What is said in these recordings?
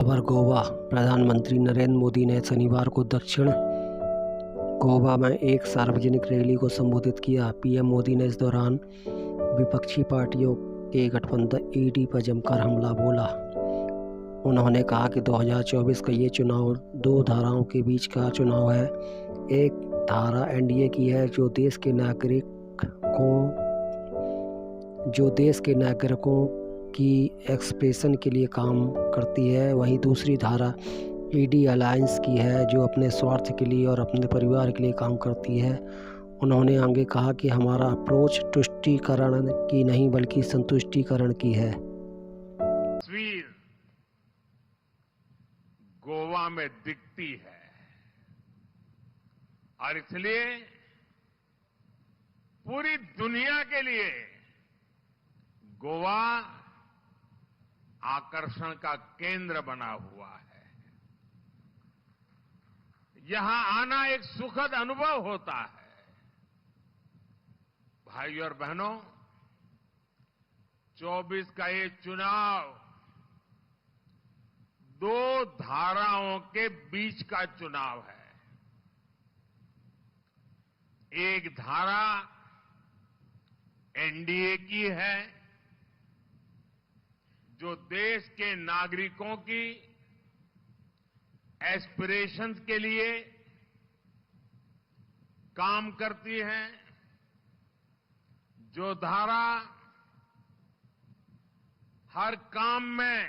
खबर गोवा। प्रधानमंत्री नरेंद्र मोदी ने शनिवार को दक्षिण गोवा में एक सार्वजनिक रैली को संबोधित किया। पीएम मोदी ने इस दौरान विपक्षी पार्टियों के गठबंधन ईडी पर जमकर हमला बोला। उन्होंने कहा कि 2024 का ये चुनाव दो धाराओं के बीच का चुनाव है। एक धारा एनडीए की है जो देश के नागरिकों की एक्सप्रेशन के लिए काम करती है। वहीं दूसरी धारा ईडी अलायंस की है जो अपने स्वार्थ के लिए और अपने परिवार के लिए काम करती है। उन्होंने आगे कहा कि हमारा अप्रोच तुष्टीकरण की नहीं बल्कि संतुष्टीकरण की है। तस्वीर गोवा में दिखती है और इसलिए पूरी दुनिया के लिए गोवा आकर्षण का केंद्र बना हुआ है। यहां आना एक सुखद अनुभव होता है। भाइयों और बहनों, 24 का ये चुनाव दो धाराओं के बीच का चुनाव है। एक धारा एनडीए की है जो देश के नागरिकों की एस्पिरेशंस के लिए काम करती है, जो धारा हर काम में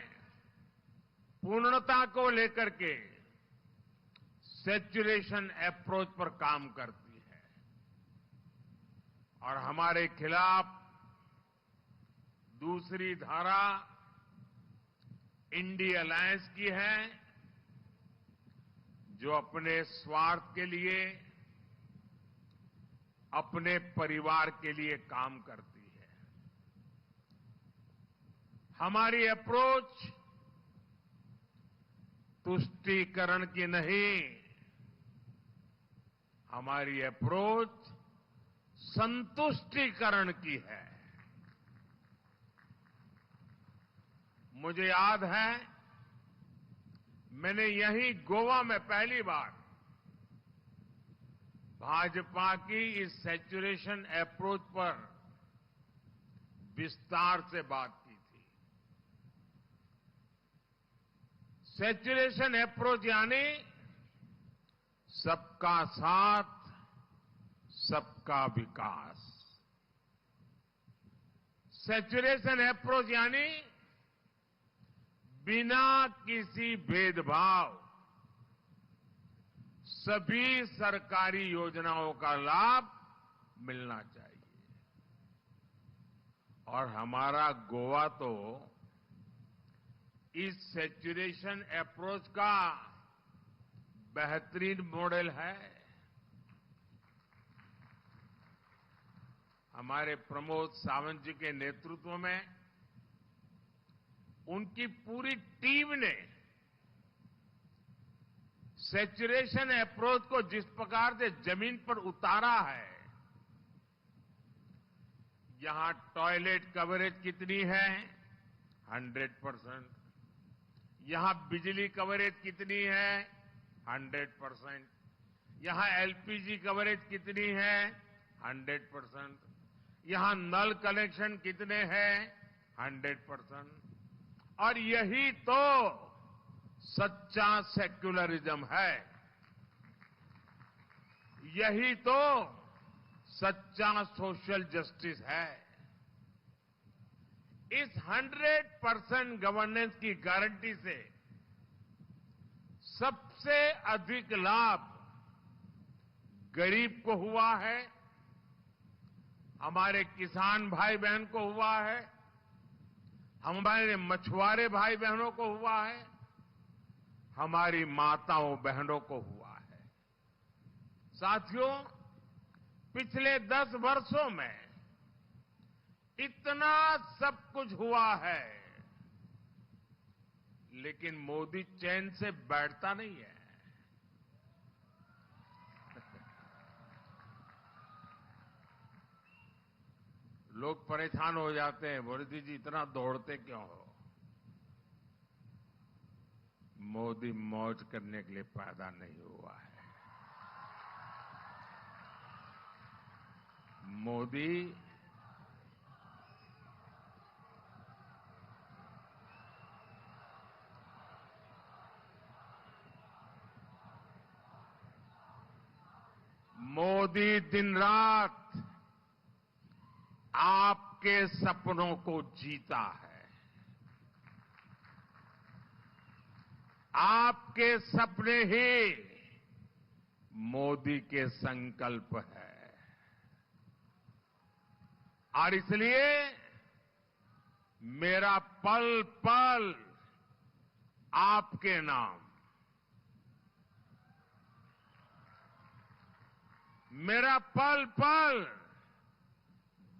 पूर्णता को लेकर के सैचुरेशन अप्रोच पर काम करती है। और हमारे खिलाफ दूसरी धारा इंडी अलायंस की है जो अपने स्वार्थ के लिए, अपने परिवार के लिए काम करती है। हमारी अप्रोच तुष्टीकरण की नहीं, हमारी अप्रोच संतुष्टीकरण की है। मुझे याद है, मैंने यहीं गोवा में पहली बार भाजपा की इस सैचुरेशन अप्रोच पर विस्तार से बात की थी। सैचुरेशन अप्रोच यानी सबका साथ, सबका विकास। सैचुरेशन अप्रोच यानी बिना किसी भेदभाव सभी सरकारी योजनाओं का लाभ मिलना चाहिए। और हमारा गोवा तो इस सैचुरेशन अप्रोच का बेहतरीन मॉडल है। हमारे प्रमोद सावंत जी के नेतृत्व में उनकी पूरी टीम ने सैचुरेशन अप्रोच को जिस प्रकार से जमीन पर उतारा है, यहां टॉयलेट कवरेज कितनी है? 100%। यहां बिजली कवरेज कितनी है? 100%। यहां एलपीजी कवरेज कितनी है? 100%। यहां नल कनेक्शन कितने हैं? 100%। और यही तो सच्चा सेक्युलरिज्म है। यही तो सच्चा सोशल जस्टिस है। इस 100% गवर्नेंस की गारंटी से सबसे अधिक लाभ गरीब को हुआ है, हमारे किसान भाई बहन को हुआ है, हमारे मछुआरे भाई बहनों को हुआ है, हमारी माताओं बहनों को हुआ है। साथियों, पिछले 10 वर्षों में इतना सब कुछ हुआ है, लेकिन मोदी चैन से बैठता नहीं है। लोग परेशान हो जाते हैं, मोदी जी इतना दौड़ते क्यों हो? मोदी मौज करने के लिए पैदा नहीं हुआ है। मोदी मोदी दिन रात आपके सपनों को जीता है। आपके सपने ही मोदी के संकल्प है और इसलिए मेरा पल पल आपके नाम, मेरा पल पल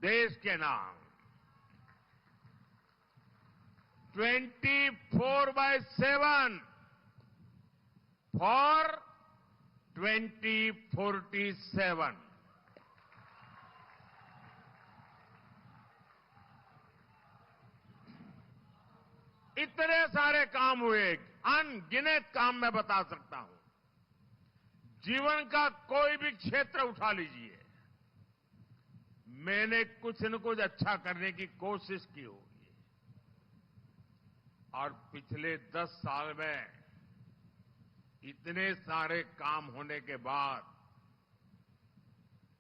देश के नाम 24/7 फॉर 2047। इतने सारे काम हुए, अनगिनत काम मैं बता सकता हूं। जीवन का कोई भी क्षेत्र उठा लीजिए, मैंने कुछ न कुछ अच्छा करने की कोशिश की होगी। और पिछले 10 साल में इतने सारे काम होने के बाद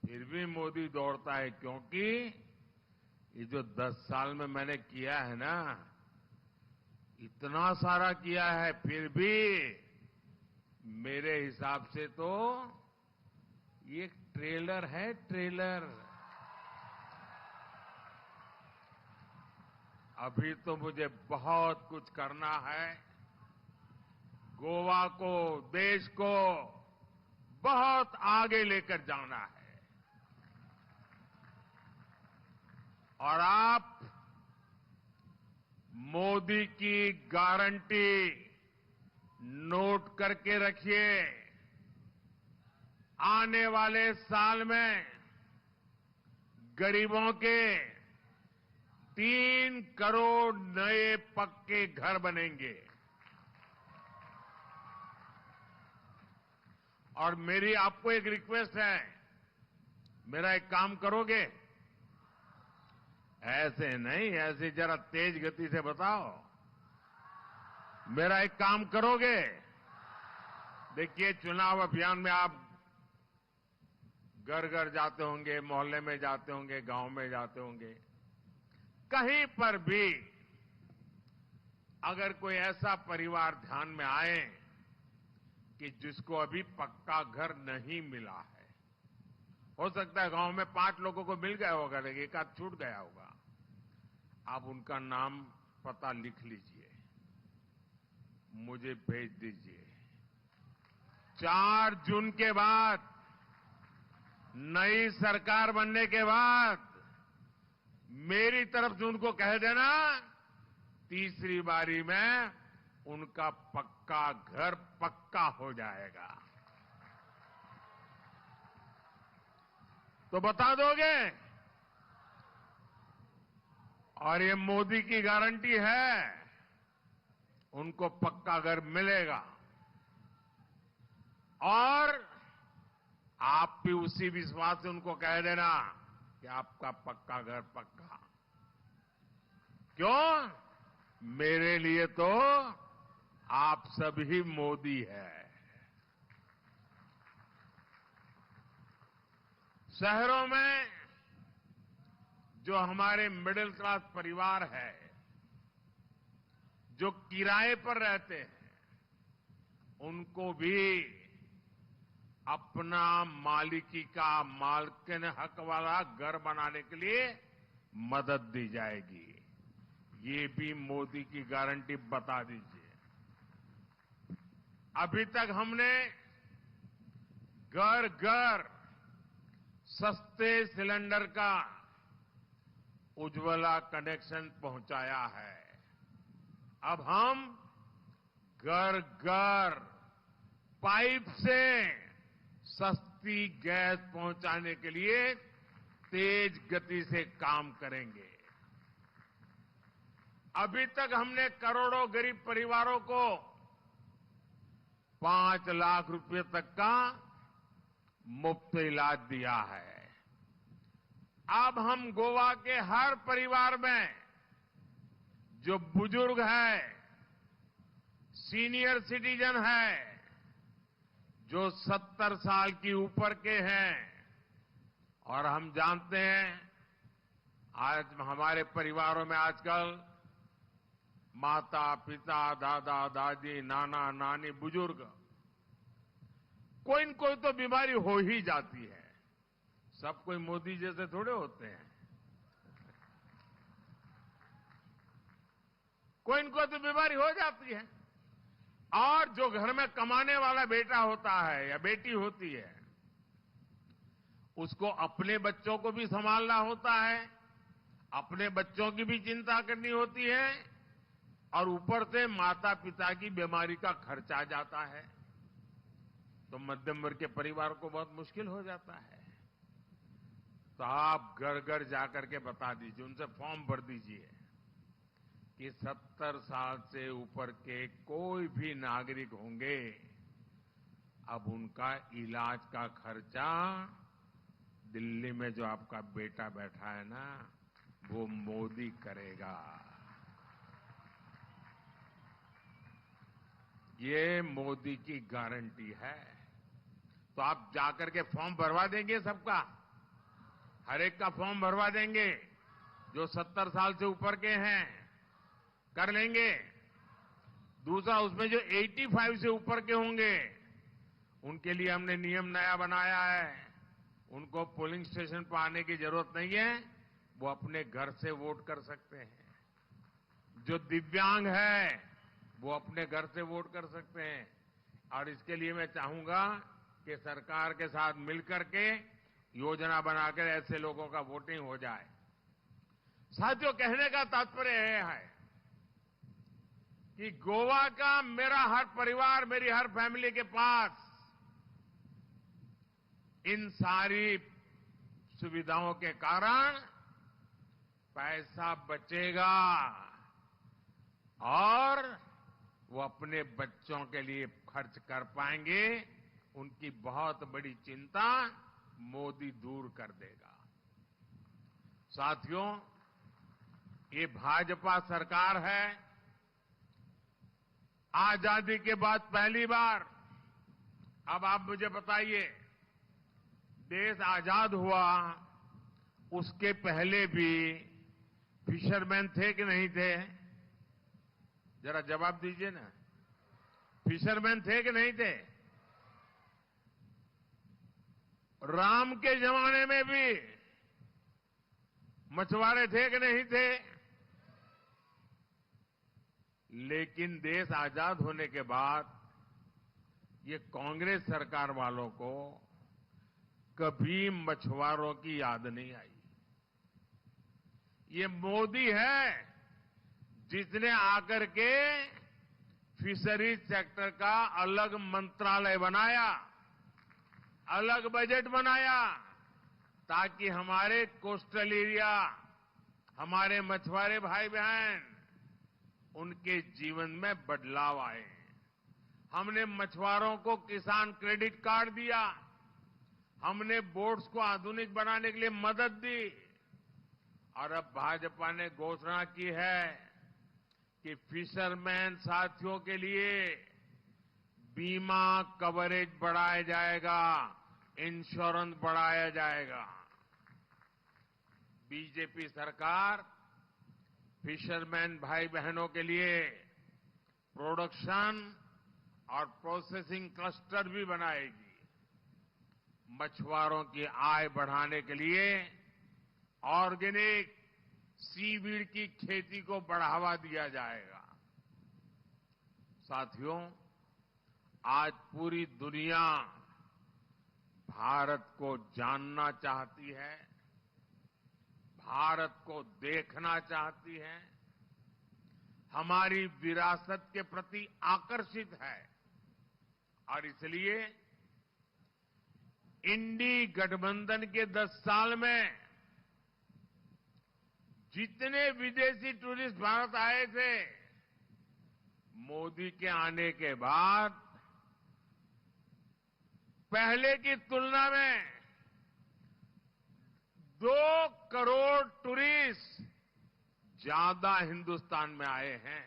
फिर भी मोदी दौड़ता है, क्योंकि ये जो 10 साल में मैंने किया है ना, इतना सारा किया है, फिर भी मेरे हिसाब से तो ये ट्रेलर है, ट्रेलर। अभी तो मुझे बहुत कुछ करना है। गोवा को, देश को बहुत आगे लेकर जाना है। और आप मोदी की गारंटी नोट करके रखिए। आने वाले साल में गरीबों के 3 करोड़ नए पक्के घर बनेंगे। और मेरी आपको एक रिक्वेस्ट है, मेरा एक काम करोगे? ऐसे नहीं, ऐसे जरा तेज गति से बताओ। मेरा एक काम करोगे? देखिए, चुनाव अभियान में आप घर घर जाते होंगे, मोहल्ले में जाते होंगे, गांव में जाते होंगे। कहीं पर भी अगर कोई ऐसा परिवार ध्यान में आए कि जिसको अभी पक्का घर नहीं मिला है, हो सकता है गांव में 5 लोगों को मिल गया होगा, लेकिन एक आध छूट गया होगा, आप उनका नाम पता लिख लीजिए, मुझे भेज दीजिए। 4 जून के बाद, नई सरकार बनने के बाद मेरी तरफ से उनको कह देना, तीसरी बारी में उनका पक्का घर पक्का हो जाएगा। तो बता दोगे? और ये मोदी की गारंटी है, उनको पक्का घर मिलेगा। और आप भी उसी विश्वास से उनको कह देना कि आपका पक्का घर पक्का। क्यों? मेरे लिए तो आप सभी मोदी है। शहरों में जो हमारे मिडिल क्लास परिवार है, जो किराए पर रहते हैं, उनको भी अपना मालिकी का, मालकिन हक वाला घर बनाने के लिए मदद दी जाएगी। ये भी मोदी की गारंटी बता दीजिए। अभी तक हमने घर घर सस्ते सिलेंडर का उज्ज्वला कनेक्शन पहुंचाया है। अब हम घर घर पाइप से सस्ती गैस पहुंचाने के लिए तेज गति से काम करेंगे। अभी तक हमने करोड़ों गरीब परिवारों को 5 लाख रुपए तक का मुफ्त इलाज दिया है। अब हम गोवा के हर परिवार में जो बुजुर्ग है, सीनियर सिटीजन है, जो 70 साल की ऊपर के हैं, और हम जानते हैं आज हमारे परिवारों में आजकल माता पिता, दादा दादी, नाना नानी, बुजुर्ग, कोई न कोई तो बीमारी हो ही जाती है। सब कोई मोदी जैसे थोड़े होते हैं, कोई न कोई तो बीमारी हो जाती है। और जो घर में कमाने वाला बेटा होता है या बेटी होती है, उसको अपने बच्चों को भी संभालना होता है, अपने बच्चों की भी चिंता करनी होती है, और ऊपर से माता पिता की बीमारी का खर्च आ जाता है, तो मध्यम वर्ग के परिवार को बहुत मुश्किल हो जाता है। तो आप घर घर जाकर के बता दीजिए, उनसे फॉर्म भर दीजिए कि 70 साल से ऊपर के कोई भी नागरिक होंगे, अब उनका इलाज का खर्चा दिल्ली में जो आपका बेटा बैठा है ना, वो मोदी करेगा। ये मोदी की गारंटी है। तो आप जाकर के फॉर्म भरवा देंगे सबका, हर एक का फॉर्म भरवा देंगे। जो 70 साल से ऊपर के हैं कर लेंगे। दूसरा, उसमें जो 85 से ऊपर के होंगे उनके लिए हमने नियम नया बनाया है। उनको पोलिंग स्टेशन पर आने की जरूरत नहीं है, वो अपने घर से वोट कर सकते हैं। जो दिव्यांग है वो अपने घर से वोट कर सकते हैं। और इसके लिए मैं चाहूंगा कि सरकार के साथ मिलकर के योजना बनाकर ऐसे लोगों का वोटिंग हो जाए। साथियों, कहने का तात्पर्य यह है कि गोवा का मेरा हर परिवार, मेरी हर फैमिली के पास इन सारी सुविधाओं के कारण पैसा बचेगा और वो अपने बच्चों के लिए खर्च कर पाएंगे। उनकी बहुत बड़ी चिंता मोदी दूर कर देगा। साथियों, ये भाजपा सरकार है। आजादी के बाद पहली बार, अब आप मुझे बताइए, देश आजाद हुआ उसके पहले भी फिशरमैन थे कि नहीं थे? जरा जवाब दीजिए ना। फिशरमैन थे कि नहीं थे? राम के जमाने में भी मछुआरे थे कि नहीं थे? लेकिन देश आजाद होने के बाद ये कांग्रेस सरकार वालों को कभी मछुआरों की याद नहीं आई। ये मोदी है जिसने आकर के फिशरीज सेक्टर का अलग मंत्रालय बनाया, अलग बजट बनाया, ताकि हमारे कोस्टल एरिया, हमारे मछुआरे भाई बहन, उनके जीवन में बदलाव आए। हमने मछुआरों को किसान क्रेडिट कार्ड दिया, हमने बोट्स को आधुनिक बनाने के लिए मदद दी, और अब भाजपा ने घोषणा की है कि फिशरमैन साथियों के लिए बीमा कवरेज बढ़ाया जाएगा, इंश्योरेंस बढ़ाया जाएगा। बीजेपी सरकार फिशरमैन भाई बहनों के लिए प्रोडक्शन और प्रोसेसिंग क्लस्टर भी बनाएगी। मछुआरों की आय बढ़ाने के लिए ऑर्गेनिक सीवीड की खेती को बढ़ावा दिया जाएगा। साथियों, आज पूरी दुनिया भारत को जानना चाहती है, भारत को देखना चाहती है, हमारी विरासत के प्रति आकर्षित है। और इसलिए इंडी गठबंधन के 10 साल में जितने विदेशी टूरिस्ट भारत आए थे, मोदी के आने के बाद पहले की तुलना में 2 करोड़ टूरिस्ट ज्यादा हिंदुस्तान में आए हैं।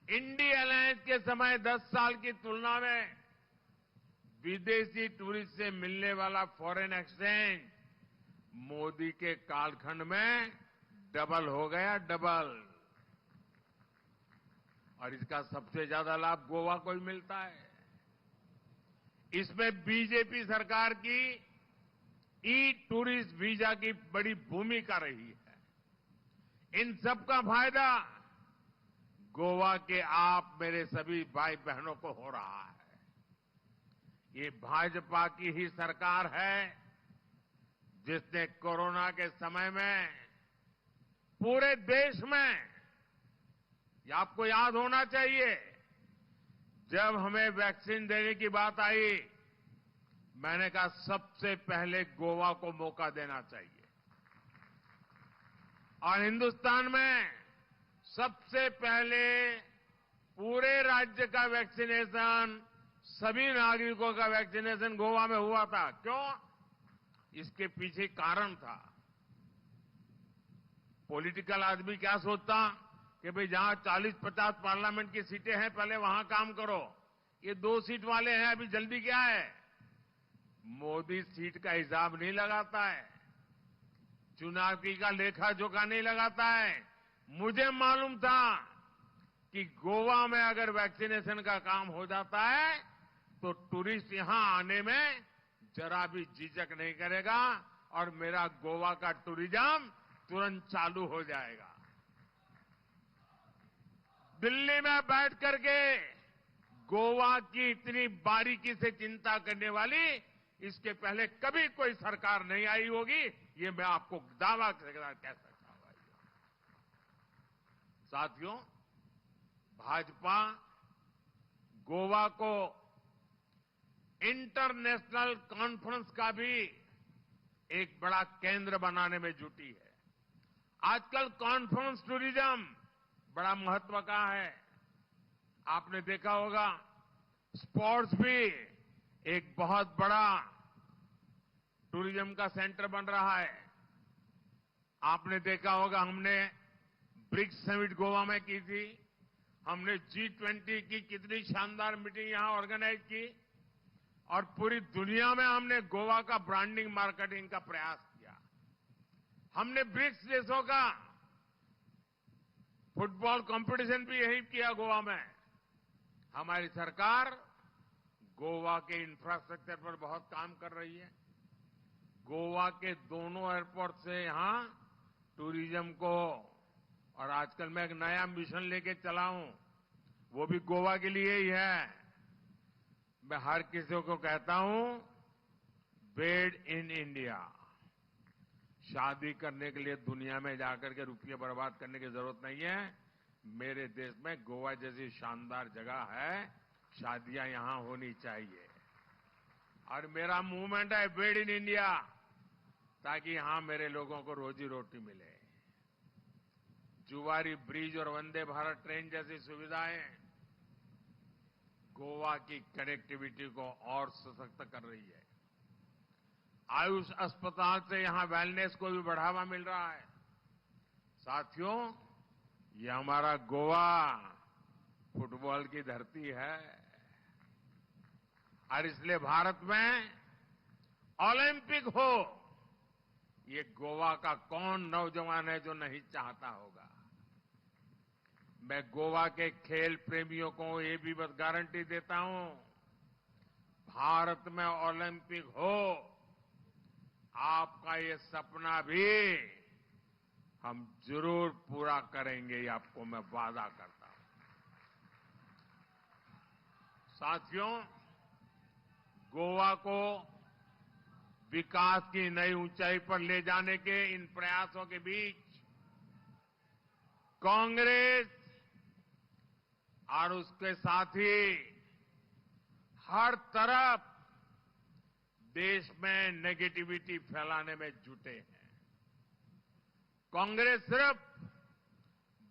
इंडी अलायंस के समय 10 साल की तुलना में विदेशी टूरिस्ट से मिलने वाला फॉरेन एक्सचेंज मोदी के कालखंड में डबल हो गया, डबल। और इसका सबसे ज्यादा लाभ गोवा को ही मिलता है। इसमें बीजेपी सरकार की ई टूरिस्ट वीजा की बड़ी भूमिका रही है। इन सब का फायदा गोवा के आप मेरे सभी भाई बहनों को हो रहा है। ये भाजपा की ही सरकार है जिसने कोरोना के समय में पूरे देश में, ये आपको याद होना चाहिए, जब हमें वैक्सीन देने की बात आई, मैंने कहा सबसे पहले गोवा को मौका देना चाहिए। और हिंदुस्तान में सबसे पहले पूरे राज्य का वैक्सीनेशन, सभी नागरिकों का वैक्सीनेशन गोवा में हुआ था। क्यों? इसके पीछे कारण था। पॉलिटिकल आदमी क्या सोचता कि भाई जहां 40-50 पार्लियामेंट की सीटें हैं पहले वहां काम करो, ये 2 सीट वाले हैं, अभी जल्दी क्या है। मोदी सीट का हिसाब नहीं लगाता है, चुनाव की का लेखा जोखा नहीं लगाता है। मुझे मालूम था कि गोवा में अगर वैक्सीनेशन का काम हो जाता है तो टूरिस्ट यहां आने में जरा भी झिझक नहीं करेगा और मेरा गोवा का टूरिज्म तुरंत चालू हो जाएगा। दिल्ली में बैठ करके गोवा की इतनी बारीकी से चिंता करने वाली इसके पहले कभी कोई सरकार नहीं आई होगी, ये मैं आपको दावा के साथ कह सकता हूं। साथियों, भाजपा गोवा को इंटरनेशनल कॉन्फ्रेंस का भी एक बड़ा केंद्र बनाने में जुटी है। आजकल कॉन्फ्रेंस टूरिज्म बड़ा महत्व का है। आपने देखा होगा स्पोर्ट्स भी एक बहुत बड़ा टूरिज्म का सेंटर बन रहा है। आपने देखा होगा हमने ब्रिक्स समिट गोवा में की थी, हमने G20 की कितनी शानदार मीटिंग यहां ऑर्गेनाइज की और पूरी दुनिया में हमने गोवा का ब्रांडिंग मार्केटिंग का प्रयास किया। हमने ब्रिक्स देशों का फुटबॉल कंपटीशन भी यही किया गोवा में। हमारी सरकार गोवा के इंफ्रास्ट्रक्चर पर बहुत काम कर रही है। गोवा के दोनों एयरपोर्ट से यहां टूरिज्म को, और आजकल मैं एक नया मिशन लेके चला हूं, वो भी गोवा के लिए ही है। मैं हर किसी को कहता हूं, मेड इन इंडिया। शादी करने के लिए दुनिया में जाकर के रुपये बर्बाद करने की जरूरत नहीं है। मेरे देश में गोवा जैसी शानदार जगह है, शादियां यहां होनी चाहिए। और मेरा मूवमेंट है मेड इन इंडिया, ताकि यहां मेरे लोगों को रोजी रोटी मिले। जुवारी ब्रिज और वंदे भारत ट्रेन जैसी सुविधाएं गोवा की कनेक्टिविटी को और सशक्त कर रही है। आयुष अस्पताल से यहां वेलनेस को भी बढ़ावा मिल रहा है। साथियों, ये हमारा गोवा फुटबॉल की धरती है और इसलिए भारत में ओलंपिक हो, ये गोवा का कौन नौजवान है जो नहीं चाहता होगा। मैं गोवा के खेल प्रेमियों को ये भी बस गारंटी देता हूं, भारत में ओलंपिक हो, आपका ये सपना भी हम जरूर पूरा करेंगे, ये आपको मैं वादा करता हूं। साथियों, गोवा को विकास की नई ऊंचाई पर ले जाने के इन प्रयासों के बीच कांग्रेस और उसके साथी हर तरफ देश में नेगेटिविटी फैलाने में जुटे हैं। कांग्रेस सिर्फ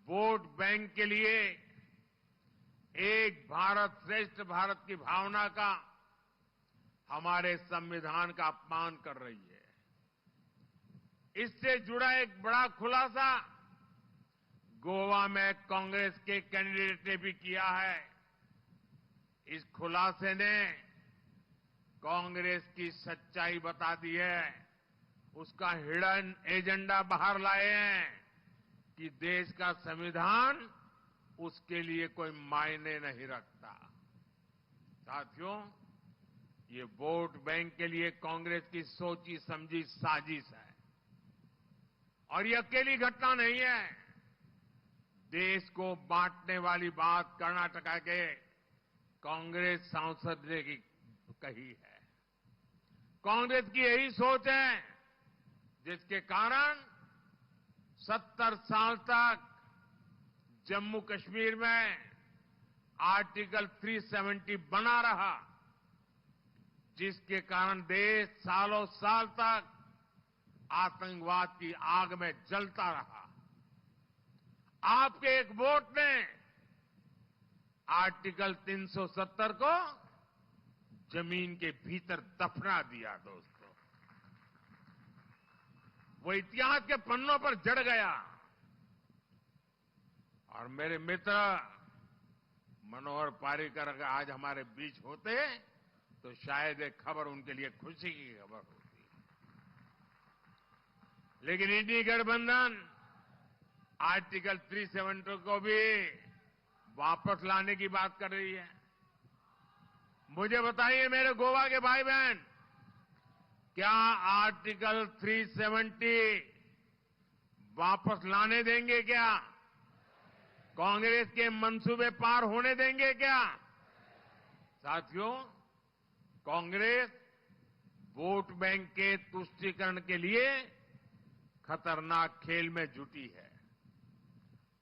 वोट बैंक के लिए एक भारत श्रेष्ठ भारत की भावना का, हमारे संविधान का अपमान कर रही है। इससे जुड़ा एक बड़ा खुलासा गोवा में कांग्रेस के कैंडिडेट ने भी किया है। इस खुलासे ने कांग्रेस की सच्चाई बता दी है, उसका हिडन एजेंडा बाहर लाए हैं कि देश का संविधान उसके लिए कोई मायने नहीं रखता। साथियों, ये वोट बैंक के लिए कांग्रेस की सोची समझी साजिश है और ये अकेली घटना नहीं है। देश को बांटने वाली बात कर्नाटका के कांग्रेस सांसद ने कही है। कांग्रेस की यही सोच है जिसके कारण 70 साल तक जम्मू कश्मीर में आर्टिकल 370 बना रहा, जिसके कारण देश सालों साल तक आतंकवाद की आग में जलता रहा। आपके एक वोट ने आर्टिकल 370 को जमीन के भीतर दफना दिया। दोस्तों, वो इतिहास के पन्नों पर जड़ गया। और मेरे मित्र मनोहर पार्रिकर अगर आज हमारे बीच होते तो शायद एक खबर उनके लिए खुशी की खबर होती, लेकिन इंडी गठबंधन आर्टिकल 370 को भी वापस लाने की बात कर रही है। मुझे बताइए मेरे गोवा के भाई बहन, क्या आर्टिकल 370 वापस लाने देंगे? क्या कांग्रेस के मंसूबे पार होने देंगे क्या? साथियों, कांग्रेस वोट बैंक के तुष्टीकरण के लिए खतरनाक खेल में जुटी है।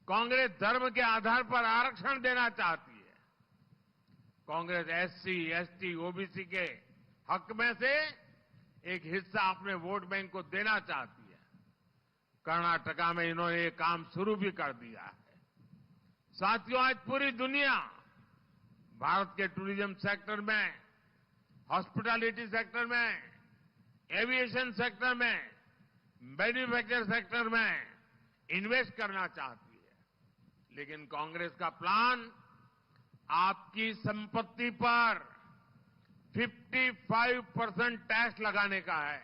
कांग्रेस धर्म के आधार पर आरक्षण देना चाहती है। कांग्रेस एससी, एसटी, ओबीसी के हक में से एक हिस्सा अपने वोट बैंक को देना चाहती है। कर्नाटका में इन्होंने ये काम शुरू भी कर दिया है। साथियों, आज पूरी दुनिया भारत के टूरिज्म सेक्टर में, हॉस्पिटैलिटी सेक्टर में, एविएशन सेक्टर में, मैन्युफैक्चर सेक्टर में इन्वेस्ट करना चाहती है, लेकिन कांग्रेस का प्लान आपकी संपत्ति पर 55% टैक्स लगाने का है।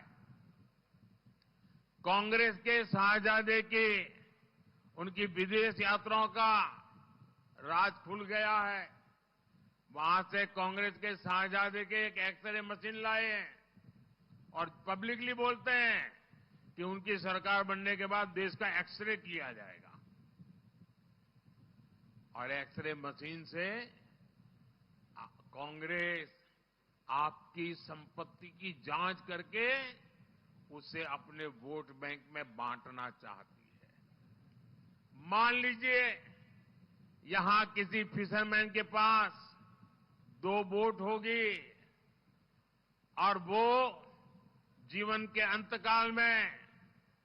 कांग्रेस के शाहजादे की उनकी विदेश यात्राओं का राज खुल गया है। वहां से कांग्रेस के शाहजादे के एक एक्सरे मशीन लाए हैं और पब्लिकली बोलते हैं कि उनकी सरकार बनने के बाद देश का एक्सरे किया जाएगा और एक्सरे मशीन से कांग्रेस आपकी संपत्ति की जांच करके उसे अपने वोट बैंक में बांटना चाहती है। मान लीजिए यहां किसी फिशरमैन के पास 2 बोट होगी और वो जीवन के अंतकाल में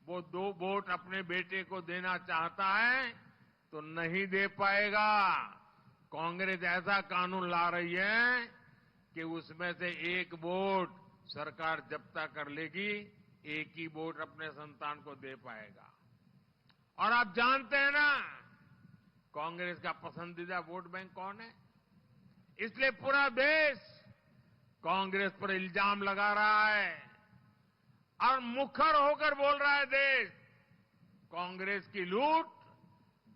वो 2 बोट अपने बेटे को देना चाहता है तो नहीं दे पाएगा। कांग्रेस ऐसा कानून ला रही है कि उसमें से एक बोट सरकार जब्ता कर लेगी, एक ही बोट अपने संतान को दे पाएगा। और आप जानते हैं ना कांग्रेस का पसंदीदा वोट बैंक कौन है? इसलिए पूरा देश कांग्रेस पर इल्जाम लगा रहा है और मुखर होकर बोल रहा है देश, कांग्रेस की लूट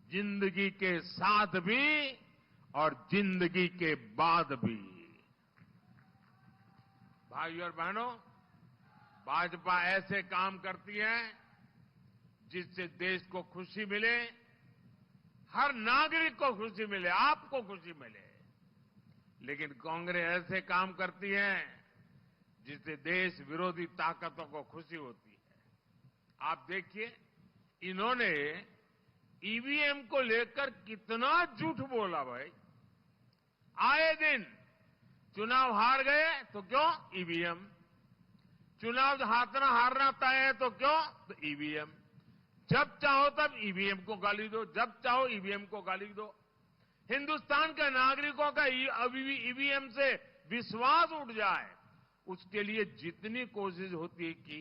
जिंदगी के साथ भी और जिंदगी के बाद भी। भाइयों और बहनों, भाजपा ऐसे काम करती है जिससे देश को खुशी मिले, हर नागरिक को खुशी मिले, आपको खुशी मिले। लेकिन कांग्रेस ऐसे काम करती है जिससे देश विरोधी ताकतों को खुशी होती है। आप देखिए, इन्होंने ईवीएम को लेकर कितना झूठ बोला भाई। आए दिन चुनाव हार गए तो क्यों? ईवीएम। चुनाव हारना तय है तो क्यों? तो ईवीएम। जब चाहो तब ईवीएम को गाली दो, जब चाहो ईवीएम को गाली दो। हिंदुस्तान के नागरिकों का ईवीएम से विश्वास उठ जाए, उसके लिए जितनी कोशिश होती है की,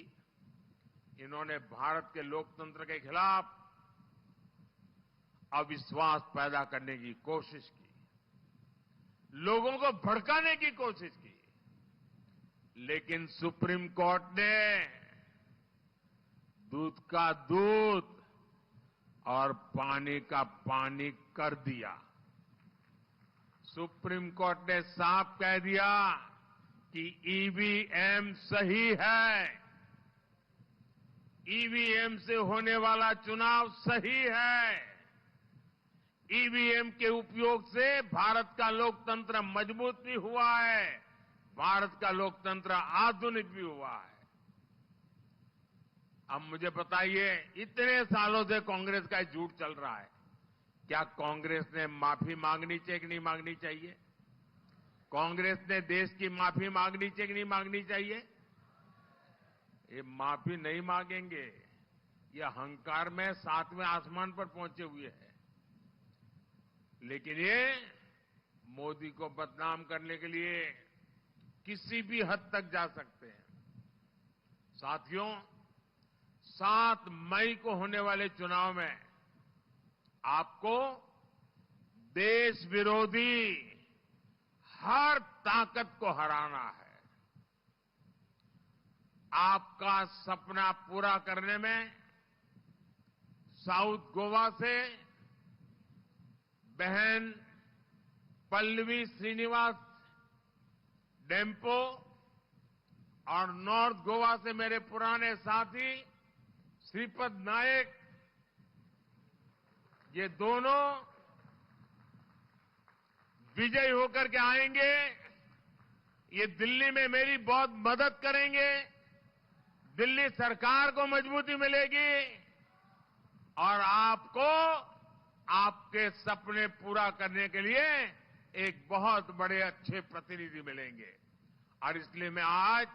इन्होंने भारत के लोकतंत्र के खिलाफ अविश्वास पैदा करने की कोशिश की, लोगों को भड़काने की कोशिश की। लेकिन सुप्रीम कोर्ट ने दूध का दूध और पानी का पानी कर दिया। सुप्रीम कोर्ट ने साफ कह दिया कि ईवीएम सही है, ईवीएम से होने वाला चुनाव सही है, ईवीएम के उपयोग से भारत का लोकतंत्र मजबूत भी हुआ है, भारत का लोकतंत्र आधुनिक भी हुआ है। अब मुझे बताइए, इतने सालों से कांग्रेस का झूठ चल रहा है, क्या कांग्रेस ने माफी मांगनी चाहिए कि नहीं मांगनी चाहिए? कांग्रेस ने देश की माफी मांगनी चाहिए कि नहीं मांगनी चाहिए? ये माफी नहीं मांगेंगे, ये अहंकार में 7वें आसमान पर पहुंचे हुए हैं। लेकिन ये मोदी को बदनाम करने के लिए किसी भी हद तक जा सकते हैं। साथियों, 7 मई को होने वाले चुनाव में आपको देश विरोधी हर ताकत को हराना है। आपका सपना पूरा करने में साउथ गोवा से बहन पल्लवी श्रीनिवास डेम्पो और नॉर्थ गोवा से मेरे पुराने साथी श्रीपद नायक, ये दोनों विजयी होकर के आएंगे। ये दिल्ली में मेरी बहुत मदद करेंगे, दिल्ली सरकार को मजबूती मिलेगी और आपको आपके सपने पूरा करने के लिए एक बहुत बड़े अच्छे प्रतिनिधि मिलेंगे। और इसलिए मैं आज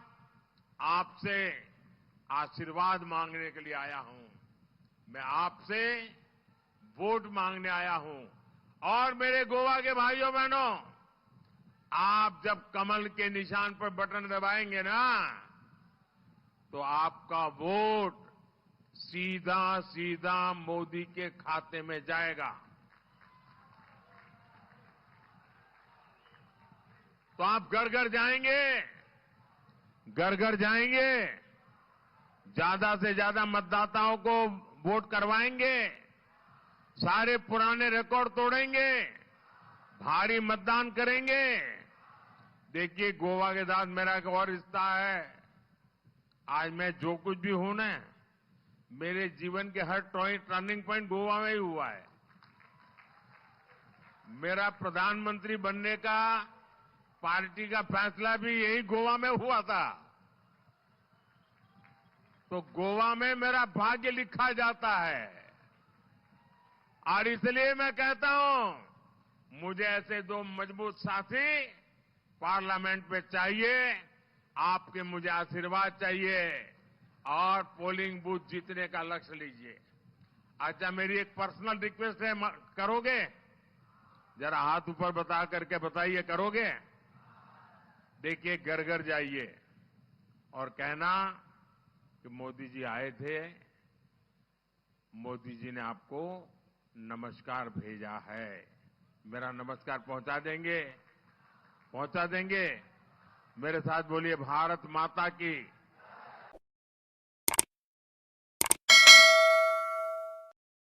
आपसे आशीर्वाद मांगने के लिए आया हूं, मैं आपसे वोट मांगने आया हूं। और मेरे गोवा के भाइयों बहनों, आप जब कमल के निशान पर बटन दबाएंगे ना, तो आपका वोट सीधा सीधा मोदी के खाते में जाएगा। तो आप घर घर जाएंगे, घर घर जाएंगे, ज्यादा से ज्यादा मतदाताओं को वोट करवाएंगे, सारे पुराने रिकॉर्ड तोड़ेंगे, भारी मतदान करेंगे। देखिए, गोवा के साथ मेरा एक और रिश्ता है। आज मैं जो कुछ भी हूं ना, मेरे जीवन के हर टर्निंग पॉइंट गोवा में ही हुआ है। मेरा प्रधानमंत्री बनने का पार्टी का फैसला भी यही गोवा में हुआ था। तो गोवा में मेरा भाग्य लिखा जाता है और इसलिए मैं कहता हूं, मुझे ऐसे 2 मजबूत साथी पार्लियामेंट में चाहिए। आपके मुझे आशीर्वाद चाहिए और पोलिंग बूथ जीतने का लक्ष्य लीजिए। अच्छा, मेरी एक पर्सनल रिक्वेस्ट है, करोगे? जरा हाथ ऊपर बता करके बताइए, करोगे? देखिए, घर घर जाइए और कहना कि मोदी जी आए थे, मोदी जी ने आपको नमस्कार भेजा है। मेरा नमस्कार पहुंचा देंगे? पहुंचा देंगे? मेरे साथ बोलिए, भारत माता की